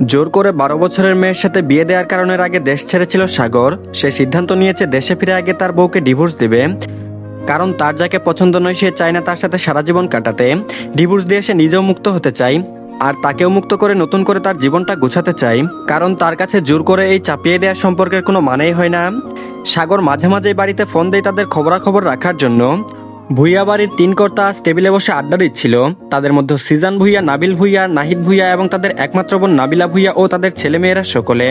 জোর করে 12 বছরের মেয়ের সাথে বিয়ে দেওয়ার কারণের আগে দেশ ছেড়েছিল সাগর। সে সিদ্ধান্ত নিয়েছে দেশে ফিরে আগে তার বউকে ডিভোর্স দেবে, কারণ তার যাকে পছন্দ নয় সে চায় না তার সাথে সারা জীবন কাটাতে। ডিভোর্স দিয়ে সে নিজেও মুক্ত হতে চায়, আর তাকেও মুক্ত করে নতুন করে তার জীবনটা গোছাতে চায়, কারণ তার কাছে জোর করে এই চাপিয়ে দেওয়ার সম্পর্কের কোনো মানেই হয় না। সাগর মাঝে মাঝেই বাড়িতে ফোন দেয় তাদের খবরাখবর রাখার জন্য। ভুইয়া বাড়ির 3 কর্তা আজ টেবিলে বসে আড্ডা দিচ্ছিল। তাদের মধ্যে সিজান ভুইয়া, নাবিল ভুইয়া, নাহিদ ভুইয়া এবং তাদের একমাত্র বোন নাবিলা ভুইয়া ও তাদের ছেলেমেয়েরা সকলে।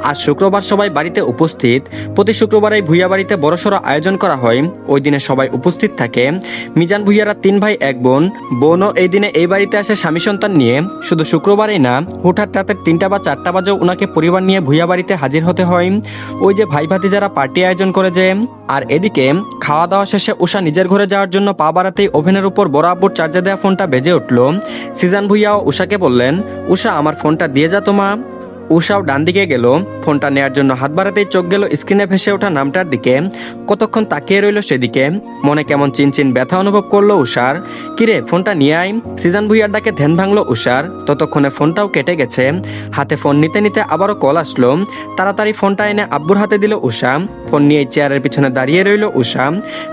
আজ শুক্রবার সবাই বাড়িতে উপস্থিত। প্রতি শুক্রবার এই ভুইয়া বাড়িতে বড়সড় আয়োজন করা হয়। ওই দিনে সবাই উপস্থিত থাকে। মিজান ভুইয়ারা 3 ভাই 1 বোন। বোনও এই দিনে এই বাড়িতে আসে স্বামী সন্তান নিয়ে। শুধু শুক্রবারেই না, হুটহাট রাতের 3টা বা 4টা বাজেও ওনাকে পরিবার নিয়ে ভুইয়া বাড়িতে হাজির হতে হয়। ওই যে ভাই ভাতিজারা পার্টি আয়োজন করে যে। আর এদিকে খাওয়া দাওয়া শেষে উষা নিজের ঘরে যাওয়ার জন্য পা বাড়াতেই ওভেনের উপর বড় আব্বুর চার্জে দেওয়া ফোনটা বেজে উঠল। সিজান ভুইয়াও উষাকে বললেন, উষা আমার ফোনটা দিয়ে যা তো মা। উষাও ডান দিকে গেল। ফোনটা নেয়ার জন্য হাত বাড়াতেই চোখ গেল স্ক্রিনে ভেসে ওঠা নামটার দিকে। কতক্ষণ তাকিয়ে রইল সেদিকে। মনে কেমন চিনচিন ব্যথা অনুভব করলো উষার। কিরে ফোনটা নিয়ে আয়। সিজান ভুইয়ার ডাকে ধ্যান ভাঙলো উষার। ততক্ষণে ফোনটাও কেটে গেছে। হাতে ফোন নিতে নিতে আবারও কল আসলো। তাড়াতাড়ি ফোনটা এনে আব্বুর হাতে দিল উষা। ফোন নিয়ে চেয়ারের পিছনে দাঁড়িয়ে রইল উষা।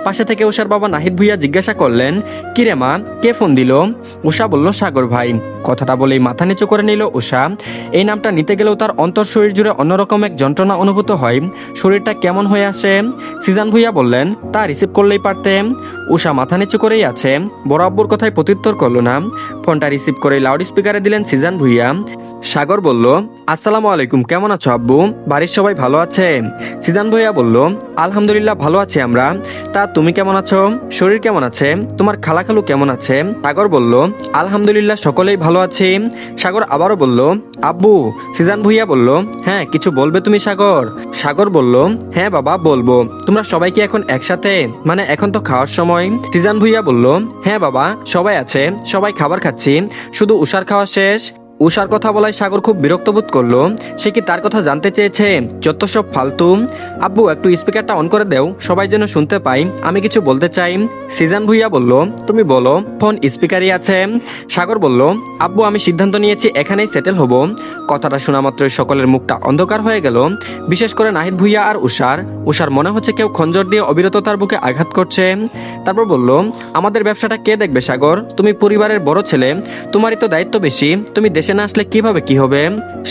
পাশে থেকে উষার বাবা নাহিদ ভুইয়া জিজ্ঞাসা করলেন, কিরে মা, কে ফোন দিল? উষা বলল, সাগর ভাই। কথাটা বলেই মাথা নিচু করে নিল উষা। এই নামটা নিতে গেলেও তার অন্তর শরীর জুড়ে অন্যরকম এক যন্ত্রণা অনুভূত হয়। শরীরটা কেমন হয়ে আসে। সিজান ভুইয়া বললেন, তা রিসিভ করলেই পারতেন। উষা মাথা নিচু করেই আছে। বড় আব্বুর কথায় প্রত্যুত্তর করল না। ফোনটা রিসিভ করে লাউড স্পিকারে দিলেন সিজান ভুইয়া। সাগর বলল, আসসালামু আলাইকুম, কেমন আছো আব্বু? বাড়ির সবাই ভালো আছে? সিজান ভুইয়া বলল, আলহামদুলিল্লাহ ভালো আছি আমরা। তা তুমি কেমন আছো? শরীর কেমন আছে? তোমার খালাখালু কেমন আছে? সাগর বলল, আলহামদুলিল্লাহ সকলেই ভালো আছি। সাগর আবারও বলল, আব্বু। সিজান ভুইয়া বলল, হ্যাঁ কিছু বলবে তুমি সাগর? সাগর বলল, হ্যাঁ বাবা বলবো। তোমরা সবাই কি এখন একসাথে, মানে এখন তো খাওয়ার সময়? সিজান ভুইয়া বলল, হ্যাঁ বাবা সবাই আছে, সবাই খাবার খাচ্ছি, শুধু উষার খাওয়া শেষ। উষার কথা বলায় সাগর খুব বিরক্ত বোধ করলো। সে কি তার কথা জানতে চেয়েছে? যত সব ফালতু। আব্বু একটু স্পিকারটা অন করে দেও, সবাই যেন শুনতে পাই, আমি কিছু বলতে চাই। সিজান ভুইয়া বলল, তুমি বলো, ফোন স্পিকারই আছে। সাগর বলল, আব্বু আমি সিদ্ধান্ত নিয়েছি এখানেই সেটেল হব। কথাটা শোনা মাত্রই সকলের মুখটা অন্ধকার হয়ে গেল, বিশেষ করে নাহিদ ভুইয়া আর উষার। উষার মনে হচ্ছে কেউ খঞ্জর দিয়ে অবিরত তার বুকে আঘাত করছে। তারপর বলল, আমাদের ব্যবসাটা কে দেখবে সাগর? তুমি পরিবারের বড় ছেলে, তোমারই তো দায়িত্ব বেশি। তুমি দেশে না আসলে কিভাবে কি হবে?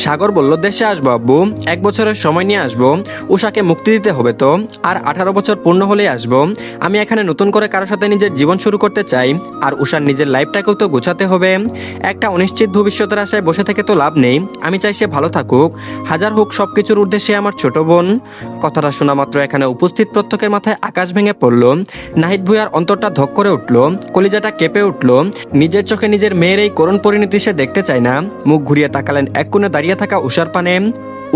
সাগর বলল, দেশে আসবো আব্বু, 1 বছরের সময় নিয়ে আসবো। উষাকে মুক্তি দিতে হবে তো, আর 18 বছর পূর্ণ হলেই আসবো। আমি এখানে নতুন করে কারোর সাথে নিজের জীবন শুরু করতে চাই, আর উষার নিজের লাইফটাকেও তো গোছাতে হবে। একটা অনিশ্চিত ভবিষ্যতের আশায় বসে থেকে তো লাভ নেই। আমি চাই সে ভালো থাকুক, হাজার হোক সবকিছুর ঊর্ধ্বে সে আমার ছোট বোন। কথাটা শোনা মাত্র এখানে উপস্থিত প্রত্যেকের মাথায় আকাশ ভেঙে পড়ল। নাহিদ ভুইয়ার অন্তরটা ধক করে উঠল, কলিজাটা কেঁপে উঠল। নিজের চোখে নিজের মেয়ের এই করুণ পরিণতি সে দেখতে চায় না। মুখ ঘুরিয়ে তাকালেন এক কোণে দাঁড়িয়ে থাকা উষার পানে।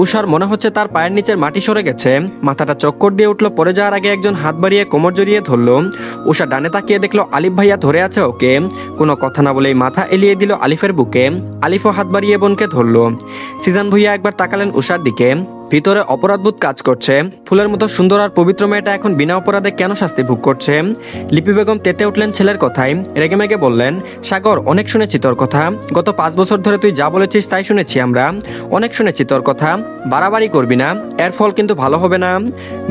উষার মনে হচ্ছে তার পায়ের নিচের মাটি সরে গেছে। মাথাটা চক্কর দিয়ে উঠলো। পড়ে যাওয়ার আগে একজন হাত বাড়িয়ে কোমর জড়িয়ে ধরলো। উষা ডানে তাকিয়ে দেখলো আলিফ ভাইয়া ধরে আছে ওকে। কোনো কথা না বলেই মাথা এলিয়ে দিল আলিফের বুকে। আলিফও হাত বাড়িয়ে বোনকে ধরলো। সিজান ভুইয়া একবার তাকালেন উষার দিকে। ভিতরে অপরাধবোধ কাজ করছে। ফুলের মতো সুন্দর আর পবিত্র মেয়েটা এখন বিনা অপরাধে কেন শাস্তি ভোগ করছে? লিপি বেগম তেতে উঠলেন ছেলের কথায়। রেগেমেগে বললেন, সাগর অনেক শুনেছি তোর কথা। গত 5 বছর ধরে তুই যা বলেছিস তাই শুনেছি আমরা। অনেক শুনেছি তোর কথা। বাড়াবাড়ি করবি না, এর ফল কিন্তু ভালো হবে না।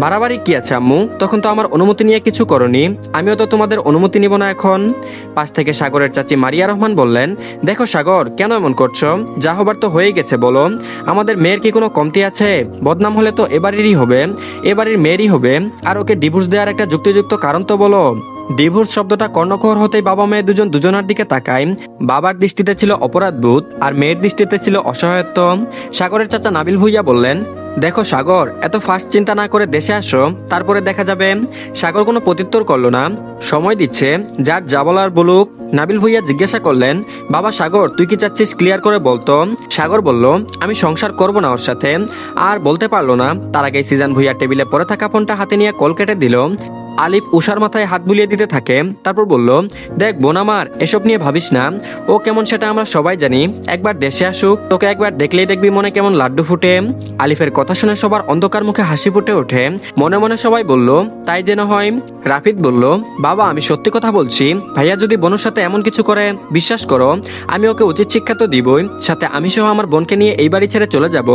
বাড়াবাড়ি কি আছে আম্মু? তখন তো আমার অনুমতি নিয়ে কিছু করনি। আমিও তো তোমাদের অনুমতি নিব না এখন। পাশ থেকে সাগরের চাচি মারিয়া রহমান বললেন, দেখো সাগর কেন এমন করছো? যা হবার তো হয়ে গেছে বলো। আমাদের মেয়ের কি কোনো কমতি আছে? বদনাম হলে তো এবারেরই হবে, এবারের মেয়েরই হবে। আর ওকে ডিভোর্স দেওয়ার একটা যুক্তিযুক্ত কারণ তো বলো। ডিভোর্স শব্দটা কর্ণকর হতেই বাবা মেয়ে দুজনার দিকে তাকায়। বাবার দৃষ্টিতে ছিল অপরাধবোধ, আর মেয়ের দৃষ্টিতে ছিল অসহায়ত্ব। সাগরের চাচা নাবিল ভুইয়া বললেন, দেখো সাগর এত ফাস্ট চিন্তা না করে দেশে আসো, তারপরে দেখা যাবে। সাগর কোনো প্রত্যুত্তর করলো না, সময় দিচ্ছে, যার যা বলার বলুক। নাবিল ভুইয়া জিজ্ঞাসা করলেন, বাবা সাগর তুই কি চাচ্ছিস ক্লিয়ার করে বলতো। সাগর বলল, আমি সংসার করব না ওর সাথে। আর বলতে পারলো না, তার আগে সিজান ভুইয়া টেবিলে পড়ে থাকা ফোনটা হাতে নিয়ে কল কেটে দিল। আলিফ উষার মাথায় হাত বুলিয়ে দিতে থাকে। তারপর বলল, দেখ বোন আমার, এসব নিয়ে ভাবিস না। ও কেমন সেটা আমরা সবাই জানি। একবার দেশে আসুক, তোকে একবার দেখলেই দেখবি মনে কেমন লাড্ডু ফুটে। আলিফের কথা কথা শুনে সবার অন্ধকার মুখে হাসি ফুটে ওঠে। মনে মনে সবাই বলল, তাই যেন হয়। রাফিদ বলল, বাবা আমি সত্যি কথা বলছি, ভাইয়া যদি বোনের সাথে এমন কিছু করে, বিশ্বাস করো আমি ওকে উচিত শিক্ষা তো দিবই, সাথে আমি সহ আমার বোনকে নিয়ে এই বাড়ি ছেড়ে চলে যাব।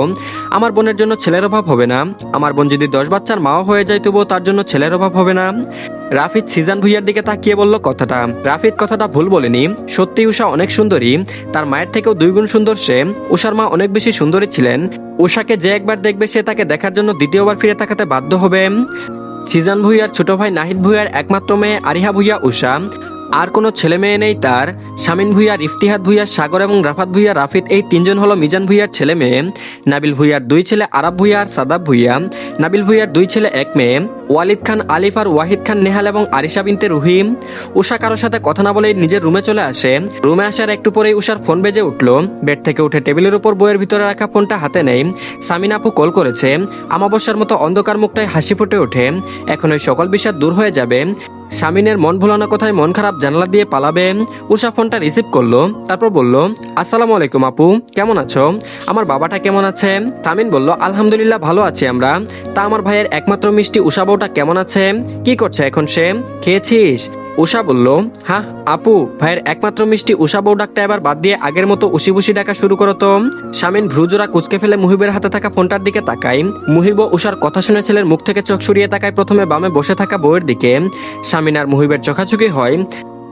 আমার বোনের জন্য ছেলের অভাব হবে না। আমার বোন যদি 10 বাচ্চার মাও হয়ে যায় তবুও তার জন্য ছেলের অভাব হবে না। রাফিদ সিজান ভুইয়ার দিকে তাকিয়ে বলল কথাটা। রাফিদ কথাটা ভুল বলেনি। সত্যি উষা অনেক সুন্দরী, তার মায়ের থেকেও 2 গুণ সুন্দর সে। উষার মা অনেক বেশি সুন্দরী ছিলেন। উষাকে যে একবার দেখবে সে তাকে দেখার জন্য দ্বিতীয়বার ফিরে তাকাতে বাধ্য হবে। সিজান ভুইয়ার ছোট ভাই নাহিদ ভুইয়ার একমাত্র মেয়ে আরিহা ভুইয়া উষা। আর কোনো ছেলে মেয়ে নেই তার। শামিন ভুইয়া, ইফতিহাদ ভুইয়া, সাগর এবং রাফাত ভুইয়া, রাফিদ এই 3 জন হলো মিজান ভুইয়ার ছেলে মেয়ে। নাবিল ভুইয়ার 2 ছেলে আরাব ভুইয়া আর সাদাব ভুইয়া। নাবিল ভুইয়ার 2 ছেলে 1 মেয়ে, ওয়ালিদ খান আলিফ আর ওয়াহিদ খান নেহাল এবং আরিশা বিনতে রুহিম। উষা কারোর সাথে কথা না বলেই নিজের রুমে চলে আসে। রুমে আসার একটু পরেই উষার ফোন বেজে উঠলো। বেড থেকে উঠে টেবিলের উপর বইয়ের ভিতরে রাখা ফোনটা হাতে নেই। সামিনা আপু কল করেছে। আমাবস্যার মতো অন্ধকার মুখটায় হাসি ফুটে ওঠে। এখন ওই সকল বিষয় দূর হয়ে যাবে। শামিনের মন ভোলানো কথায় মন খারাপ জানালা দিয়ে পালাবে। উষা ফোনটা রিসিভ করলো, তারপর বলল, আসসালামু আলাইকুম আপু, কেমন আছো? আমার বাবাটা কেমন আছে? তামিন বলল, আলহামদুলিল্লাহ ভালো আছি আমরা। তা আমার ভাইয়ের একমাত্র মিষ্টি উষা বউটা কেমন আছে? কি করছে এখন সে? খেয়েছিস? উষা বলল, হ্যাঁ আপু, ভাইয়ের একমাত্র মিষ্টি উষা বউ ডাকটা এবার বাদ দিয়ে আগের মতো উশি বুশি ডাকা শুরু করো তো। শামিন ভ্রুজোড়া কুচকে ফেলে মুহিবের হাতে থাকা ফোনটার দিকে তাকায়। মুহিব উষার কথা শুনে ছেলের মুখ থেকে চোখ সরিয়ে তাকায় প্রথমে বামে বসে থাকা বউয়ের দিকে। শামিন আর মুহিবের চোখাচোখি হয়।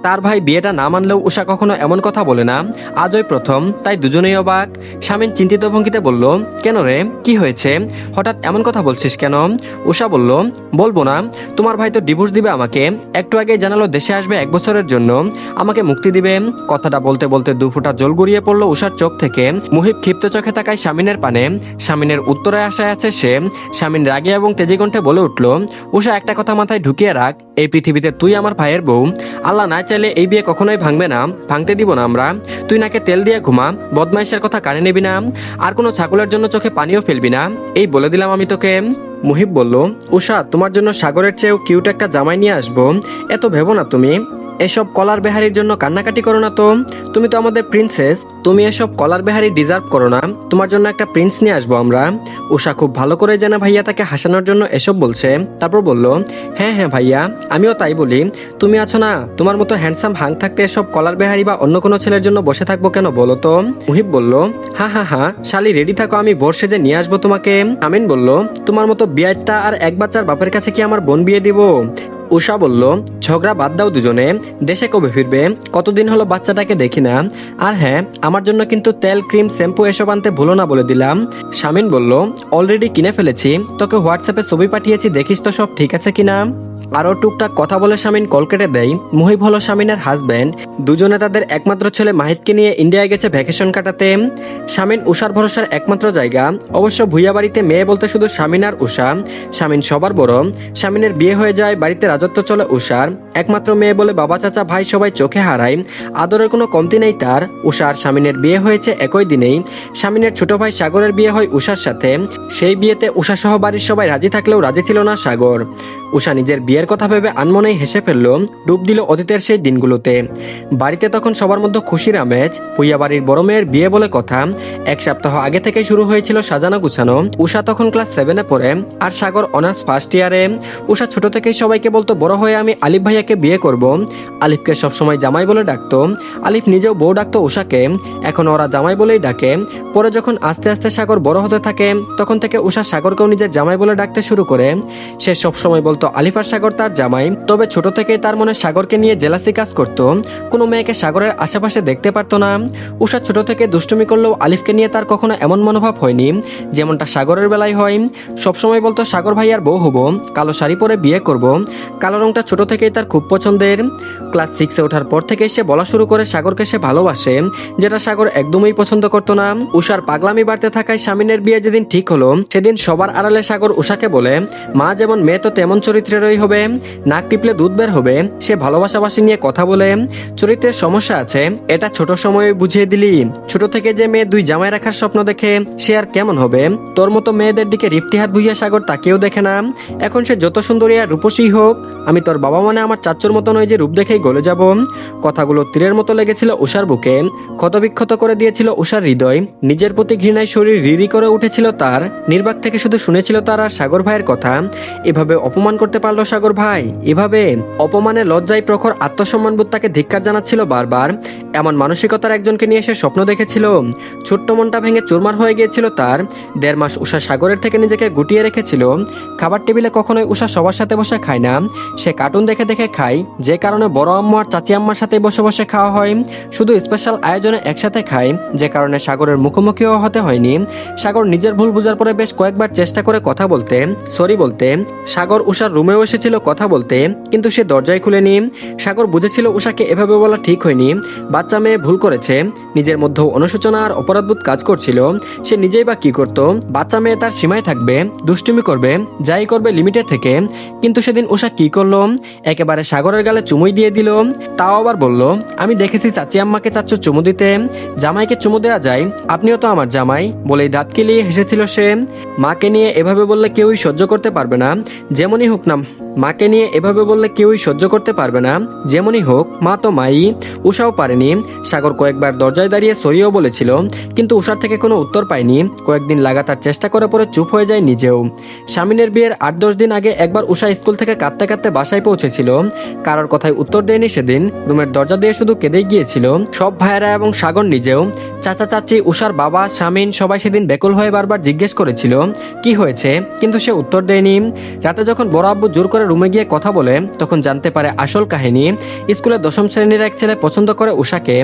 তার ভাই বিয়েটা না মানলেও উষা কখনো এমন কথা বলে না, আজই প্রথম, তাই দুজনেই অবাক। শামিন চিন্তিত ভঙ্গিতে বলল, কেন রে, কি হয়েছে? হঠাৎ এমন কথা বলছিস কেন? উষা বলল, বলবো না, তোমার ভাই তো ডিভোর্স দিবে আমাকে। একটু আগে জানালো দেশে আসবে 1 বছরের জন্য, আমাকে মুক্তি দিবে। কথাটা বলতে বলতে 2 ফোঁটা জল গড়িয়ে পড়লো উষার চোখ থেকে। মুহিব ক্ষিপ্ত চোখে তাকায় শামিনের পানে। শামিনের উত্তরে আশায় আছে সে। শামিন রাগে এবং তেজি কণ্ঠে বলে উঠল, উষা একটা কথা মাথায় ঢুকিয়ে রাখ, এই পৃথিবীতে তুই আমার ভাইয়ের বউ। আল্লাহ না চাইলে এই বিয়ে কখনোই ভাঙবে না, ভাঙতে দিব না আমরা। তুই নাকে তেল দিয়ে ঘুমা, বদমাইশের কথা কানে নিবি না, আর কোনো ছাগলের জন্য চোখে পানিও ফেলবি না, এই বলে দিলাম আমি তোকে। মুহিব বলল, উষা তোমার জন্য সাগরের চেয়েও কিউট একটা জামাই নিয়ে আসবো, এত ভেবো না তুমি। এসব কলার বেহারির জন্য কান্নাকাটি করো না তো, তুমি তো আমাদের প্রিন্সেস, তুমি এসব কলার বেহারি ডিজার্ভ করো না, তোমার জন্য একটা প্রিন্স নিয়ে আসবো আমরা। উষা খুব ভালো করে জানে ভাইয়া তাকে হাসানোর জন্য এসব বলছে। তারপর বলল, হ্যাঁ হ্যাঁ ভাইয়া, আমিও তাই বলি। তুমি আছো না, তোমার মতো হ্যান্ডসাম হাং থাকতে এসব কলার বেহারি বা অন্য কোনো ছেলের জন্য বসে থাকবো কেন বলো তো? মুহিব বলল, হ্যাঁ হ্যাঁ হ্যাঁ শালি রেডি থাকো, আমি ভোর সেজে নিয়ে আসবো তোমাকে। আমিন বলল, তোমার মতো বিয়ারটা আর 1 বাচ্চার বাপের কাছে কি আমার বোন বিয়ে দিব? উষা বলল, ঝগড়া বাদ দাও দুজনে, দেশে কবে ফিরবে? কতদিন হলো বাচ্চাটাকে দেখি না। আর হ্যাঁ, আমার জন্য কিন্তু তেল, ক্রিম, শ্যাম্পু এসব আনতে ভুলো না বলে দিলাম। শামিন বলল, অলরেডি কিনে ফেলেছি, তোকে হোয়াটসঅ্যাপে ছবি পাঠিয়েছি, দেখিস তো সব ঠিক আছে কিনা। আরও টুকটাক কথা বলে শামিন কল কেটে দেয়। মুহিব হলো শামিনের হাজব্যান্ড। দুজনে তাদের একমাত্র ছেলে মাহিদকে নিয়ে ইন্ডিয়ায় গেছে ভ্যাকেশন কাটাতে। শামিন উষার ভরসার একমাত্র জায়গা। অবশ্য ভুইয়া বাড়িতে মেয়ে বলতে শুধু শামিন আর উষা। শামিন সবার বড়। শামিনের বিয়ে হয়ে যায়, বাড়িতে রাজত্ব চলে উষার। একমাত্র মেয়ে বলে বাবা, চাচা, ভাই সবাই চোখে হারায়। আদরের কোনো কমতি নেই তার। উষা আর শামিনের বিয়ে হয়েছে একই দিনেই। শামিনের ছোট ভাই সাগরের বিয়ে হয় উষার সাথে। সেই বিয়েতে উষা সহ বাড়ির সবাই রাজি থাকলেও রাজি ছিল না সাগর। উষা নিজের বিয়ের কথা ভেবে আনমনেই হেসে ফেলল, ডুব দিল অতীতের সেই দিনগুলোতে। বাড়িতে তখন সবার মধ্যে খুশির আমেজ। ভুইয়া বাড়ির বড় মেয়ের বিয়ে বলে কথা। 1 সপ্তাহ আগে থেকে শুরু হয়েছিল সাজানো গুছানো। উষা তখন ক্লাস 7-এ পড়ে, আর সাগর অনার্স ফার্স্ট ইয়ারে। উষা ছোট থেকেই সবাইকে বলতো, বড় হয়ে আমি আলিফ ভাইয়াকে বিয়ে করব। আলিফকে সবসময় জামাই বলে ডাকতো। আলিফ নিজেও বউ ডাকতো উষাকে, এখন ওরা জামাই বলেই ডাকে। পরে যখন আস্তে আস্তে সাগর বড় হতে থাকে, তখন থেকে উষা সাগরকেও নিজের জামাই বলে ডাকতে শুরু করে। সে সবসময় বলতো আলিফ আর সাগর তার জামাই। তবে ছোট থেকেই তার মনে সাগরকে নিয়ে জেলাসি কাজ করতো। কোনো মেয়েকে সাগরের আশেপাশে দেখতে পারতো না। উষা ছোট থেকে দুষ্টুমি করলেও আলিফকে নিয়ে তার কখনো এমন মনোভাব হয়নি যেমনটা সাগরের বেলায় হয়। সবসময় বলতো সাগর ভাইয়ার বউ হব, কালো শাড়ি পরে বিয়ে করব। কালো রংটা ছোট থেকেই তার খুব পছন্দের। ক্লাস 6-এ ওঠার পর থেকে সে বলা শুরু করে সাগরকে সে ভালোবাসে, যেটা সাগর একদমই পছন্দ করতো না। উষার পাগলামি বাড়তে থাকায় শামিনের বিয়ে যেদিন ঠিক হলো, সেদিন সবার আড়ালে সাগর উষাকে বলে, মা যেমন মেয়ে তো তেমন চরিত্রেরই হবে, নাক টিপলে দুধ বের হবে, সে ভালোবাসাবাসি নিয়ে কথা বলে, চরিত্রের সমস্যা আছে, এটা ছোট সময়ে বুঝিয়ে দিলি। ছোট থেকে যে মেয়ে দুই জামাই রাখার স্বপ্ন দেখে সে আর কেমন হবে? তোর মতো মেয়েদের দিকে রিপ্তিহাত ভুইয়া সাগর তাকেও দেখে না। এখন সে যত সুন্দরী আর রূপসী হোক, আমি তোর বাবা মানে আমার চাচ্চুর মতো নয় যে রূপ দেখেই গলে যাব। কথাগুলো তীরের মতো লেগেছিল উষার বুকে, ক্ষতবিক্ষত করে দিয়েছিল উষার হৃদয়। নিজের প্রতি ঘৃণায় শরীর রিরি করে উঠেছিল তার। নির্বাক থেকে শুধু শুনেছিল তার আর সাগর ভাইয়ের কথা। এভাবে অপমান করতে পারলো সাগর ভাই? এভাবে অপমানে লজ্জায় প্রখর আত্মসম্মানবোধ তাকে ধিক্কার জানাচ্ছিল বারবার। এমন মানসিকতার একজনকে নিয়ে সে স্বপ্ন দেখেছিল। ছোট্ট মনটা ভেঙে চুরমার হয়ে গিয়েছিল তার। 1.5 মাস উষা সাগরের থেকে নিজেকে গুটিয়ে রেখেছিল। খাবার টেবিলে কখনোই উষা সবার সাথে বসে খায় না, সে কার্টুন দেখে দেখে খায়। যে কারণে বড় আম্মু আর চাচি আম্মার সাথে বসে বসে খাওয়া হয়, শুধু স্পেশাল আয়োজনে একসাথে খায়, যে কারণে সাগরের মুখোমুখিও হতে হয়নি। সাগর নিজের ভুল বুঝার পরে বেশ কয়েকবার চেষ্টা করে কথা বলতে, সরি বলতে। সাগর উষার রুমেও এসেছিল কথা বলতে, কিন্তু সে দরজায় খুলেনি। সাগর বুঝেছিল উষাকে এভাবে বলা ঠিক হয়নি, বাচ্চা মেয়ে ভুল করেছে। নিজের মধ্যে অনুশোচনা আর অপরাধবোধ কাজ করছিল। সে নিজেই বা কি করতো? বাচ্চা মেয়ে তার সীমায় থাকবে, দুষ্টুমি করবে, যাই করবে লিমিটে থেকে। কিন্তু সেদিন উষা কি করলো? একেবারে সাগরের গালে চুমুই দিয়ে দিল। তাও আবার বলল, আমি দেখেছি চাচি আম্মাকে চাচ্চু চুমু দিতে, জামাইকে চুমু দেওয়া যায়, আপনিও তো আমার জামাই, বলেই দাঁত কেলিয়ে হেসেছিল সে। মাকে নিয়ে এভাবে বললে কেউই সহ্য করতে পারবে না, যেমনই হোক না। মাকে নিয়ে এভাবে বললে কেউই সহ্য করতে পারবে না, যেমনই হোক, মা তো মাই। উষাও পারেনি। সাগর কয়েকবার দরজায় দাঁড়িয়ে সরিও বলেছিল, কিন্তু উষার থেকে কোনো উত্তর পায়নি। কয়েকদিন লাগাতার চেষ্টা করে পরে চুপ হয়ে যায় নিজেও। স্বামীনের বিয়ের 8-10 দিন আগে একবার উষা স্কুল থেকে কাঁদতে কাঁদতে বাসায় পৌঁছেছিল। কারোর কথায় উত্তর দেয়নি সেদিন, রুমের দরজা দিয়ে শুধু কেঁদেই গিয়েছিল। সব ভাইয়েরা এবং সাগর নিজেও, চাচা চাচি, উষার বাবা, স্বামীন, সবাই সেদিন বেকুল হয়ে বারবার জিজ্ঞেস করেছিল কি হয়েছে, কিন্তু সে উত্তর দেয়নি। রাতে যখন বড় আব্বু জোর করে রুমে গিয়ে কথা বলে, তখন জানতে পারে আসল কাহিনী। স্কুলে 10ম শ্রেণীর এক ছেলে পছন্দ করে উষাকে,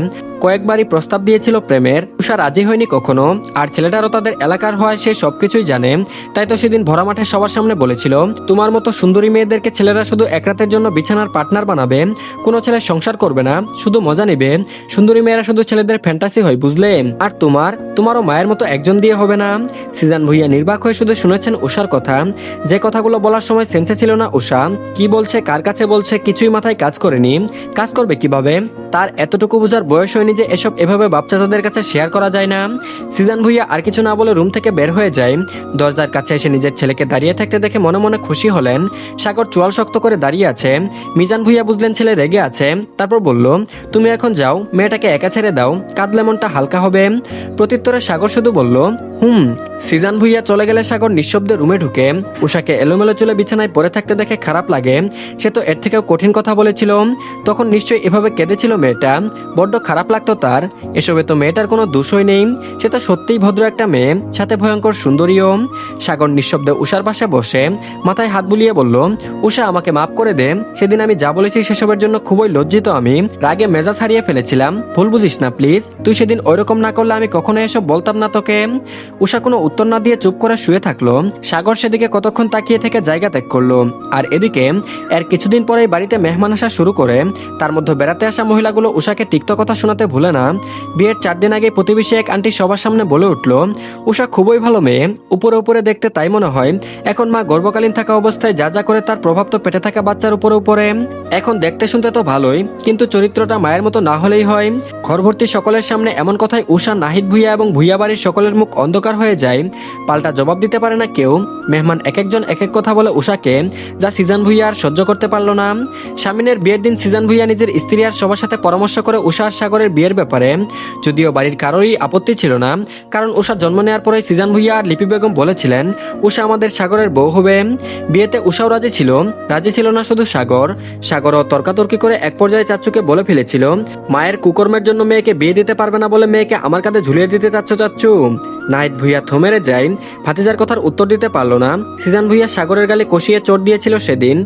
কয়েকবারই প্রস্তাব দিয়েছিল প্রেমের। উষা রাজি হয়নি কখনো, আর ছেলেটারও তাদের এলাকার হয়, সে সবকিছুই জানে। তাই তো সেদিন ভরা মাঠে সবার সামনে বলেছিল, তোমার মতো সুন্দরী মেয়েদেরকে ছেলেরা শুধু এক রাতের জন্য বিছানার পার্টনার বানাবে, কোনো ছেলে সংসার করবে না, শুধু মজা নেবে। সুন্দরী মেয়েরা শুধু ছেলেদের ফ্যান্টাসি হয়, বুঝলে? আর তোমারও মায়ের মতো একজন দিয়ে হবে না। সিজান ভুইয়া নির্বাক হয়ে শুধু শুনেছেন উষার কথা। যে কথাগুলো বলার সময় সেন্সে ছিল না উষা, কি বলছে, কার কাছে বলছে, কিছুই মাথায় কাজ করেনি। কাজ করবে কিভাবে? তার এতটুকু বোঝার বয়স হয়নি যে এসব এভাবে বাচ্চাদের কাছে শেয়ার করা যায় না। সিজান ভুইয়া আর কিছু না বলে রুম থেকে বের হয়ে যায়। দরজার কাছে এসে নিজের ছেলেকে দাঁড়িয়ে থাকতে দেখে মনে মনে খুশি হলেন। সাগর চোয়াল শক্ত করে দাঁড়িয়ে আছে। মিজান ভুইয়া বুঝলেন ছেলে রেগে আছে, তারপর বলল, তুমি এখন যাও, মেয়েটাকে একা ছেড়ে দাও, কাঁদলে মনটা হালকা হবে। প্রত্যুত্তরে সাগর শুধু বলল, সিজান ভুইয়া চলে গেলে সাগর নিঃশব্দে রুমে ঢুকে। উষাকে এলোমেলো চুলে বিছানায় পড়ে থাকতে দেখে খারাপ লাগে। সে তো এর থেকেও কঠিন কথা বলেছিল, তখন নিশ্চয়ই এভাবে কেঁদেছিল মেয়েটা। বড্ড খারাপ লাগতো তার। এসবে তো মেয়েটার কোনো দোষই নেই, সে তো সত্যিই ভদ্র একটা মেয়ে, সাথে ভয়ঙ্কর সুন্দরীও। সাগর নিঃশব্দে উষার পাশে বসে মাথায় হাত বুলিয়ে বলল, উষা আমাকে মাফ করে দে, সেদিন আমি যা বলেছি সেসবের জন্য খুবই লজ্জিত। আমি রাগে মেজাজ হারিয়ে ফেলেছিলাম, ভুল বুঝিস না প্লিজ। তুই সেদিন ওইরকম না করলে আমি কখনো এসব বলতাম না তোকে। উষা কোনো উত্তর না দিয়ে চুপ করে শুয়ে থাকলো। সাগর সেদিকে কতক্ষণ তাকিয়ে থেকে জায়গা ত্যাগ করলো। আর এদিকে এর কিছুদিন পরেই বাড়িতে মেহমান আসা শুরু করে। তার মধ্যে বেড়াতে আসা মহিলাগুলো উষাকে তিক্ত কথা শোনাতে ভুলে না। বিয়ের 4 দিন আগে প্রতিবেশী এক আন্টি সবার সামনে বলে উঠল, উষা খুবই ভালো মেয়ে, উপরে উপরে দেখতে তাই মনে হয়। এখন মা গর্ভকালীন থাকা অবস্থায় যা যা করে তার প্রভাব তো পেটে থাকা বাচ্চার উপরে উপরে। এখন দেখতে শুনতে তো ভালোই, কিন্তু চরিত্রটা মায়ের মতো না হলেই হয়। ঘরভর্তি সকলের সামনে এমন কথায় উষা, নাহিদ ভুইয়া এবং ভুইয়া বাড়ির সকলের মুখ অন্ধকার হয়ে যায়। পাল্টা জবাব দিতে পারে না কেউ। মেহমান এক একজন এক এক কথা বলে উষাকে, যা সিজান ভুইয়া আর সহ্য করতে পারল না। স্বামীনের বিয়ের দিন সিজান ভুইয়া নিজের স্ত্রী আর সবার সাথে পরামর্শ করে উষা আর সাগরের বিয়ের ব্যাপারে। যদিও বাড়ির কারোরই আপত্তি ছিল না, কারণ উষা জন্ম নেওয়ার পরে সিজান ভুইয়া আর লিপি বেগম বলেছিলেন উষা আমাদের সাগরের বউ হবে। বিয়েতে উষাও রাজি ছিল না শুধু সাগরও তর্কাতর্কি করে এক পর্যায়ে চাচ্চুকে বলে ফেলেছিল, মায়ের কুকর্মের জন্য মেয়েকে বিয়ে দিতে পারবে না বলে মেয়েকে আমার কাঁধে ঝুলিয়ে দিতে চাচ্চু। নাহিদ ভুইয়া থমেরে যায়, ভাতিজার কথার উত্তর দিতে পারলো না। সিজান ভুইয়া সাগরের গালে কষিয়ে চোট দিয়েছিল সেদিন।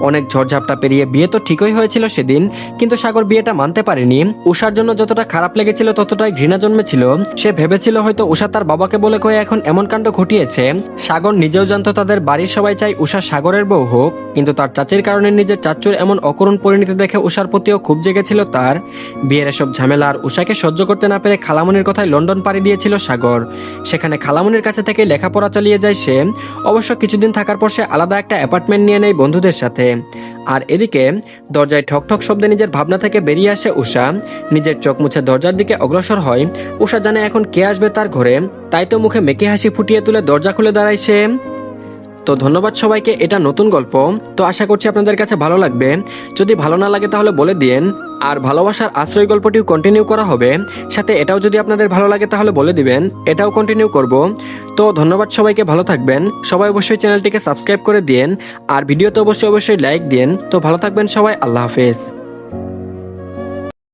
অনেক ঝড়ঝাপটা পেরিয়ে বিয়ে তো ঠিকই হয়েছিল সেদিন, কিন্তু সাগর বিয়েটা মানতে পারেনি। উষার জন্য যতটা খারাপ লেগেছিল ততটাই ঘৃণা জন্মেছিল। সে ভেবেছিল হয়তো উষা তার বাবাকে বলে কয়ে এখন এমন কাণ্ড ঘটিয়েছে। সাগর নিজেও জানতো তাদের বাড়ির সবাই চাই উষা সাগরের বউ হোক, কিন্তু তার চাচির কারণে নিজের চাচ্চুর এমন অকরুণ পরিণতি দেখে উষার প্রতিও খুব জেগেছিল তার। বিয়ের এসব ঝামেলা আর উষাকে সহ্য করতে না পেরে খালামনির কথায় লন্ডন পাড়ি দিয়েছিল সাগর। সেখানে খালামুনির কাছে থেকে লেখাপড়া চালিয়ে যায় সে। অবশ্য কিছুদিন থাকার পর সে আলাদা একটা অ্যাপার্টমেন্ট নিয়ে নেয় বন্ধুদের সাথে। আর এদিকে দরজায় ঠক ঠক শব্দে নিজের ভাবনা থেকে বেরিয়ে আসে উষা। নিজের চোখ মুছে দরজার দিকে অগ্রসর হয়। উষা জানে এখন কে আসবে তার ঘরে, তাই তো মুখে মেকি হাসি ফুটিয়ে তুলে দরজা খুলে দাঁড়ায় সে। তো ধন্যবাদ সবাইকে, এটা নতুন গল্প, তো আশা করছি আপনাদের কাছে ভালো লাগবে। যদি ভালো না লাগে তাহলে বলে দিন। আর ভালোবাসার আশ্রয় গল্পটিও কন্টিনিউ করা হবে, সাথে এটাও যদি আপনাদের ভালো লাগে তাহলে বলে দিবেন, এটাও কন্টিনিউ করব। তো ধন্যবাদ সবাইকে, ভালো থাকবেন সবাই, অবশ্যই চ্যানেলটিকে সাবস্ক্রাইব করে দিন আর ভিডিওতে অবশ্যই লাইক দিন। তো ভালো থাকবেন সবাই, আল্লাহ হাফেজ।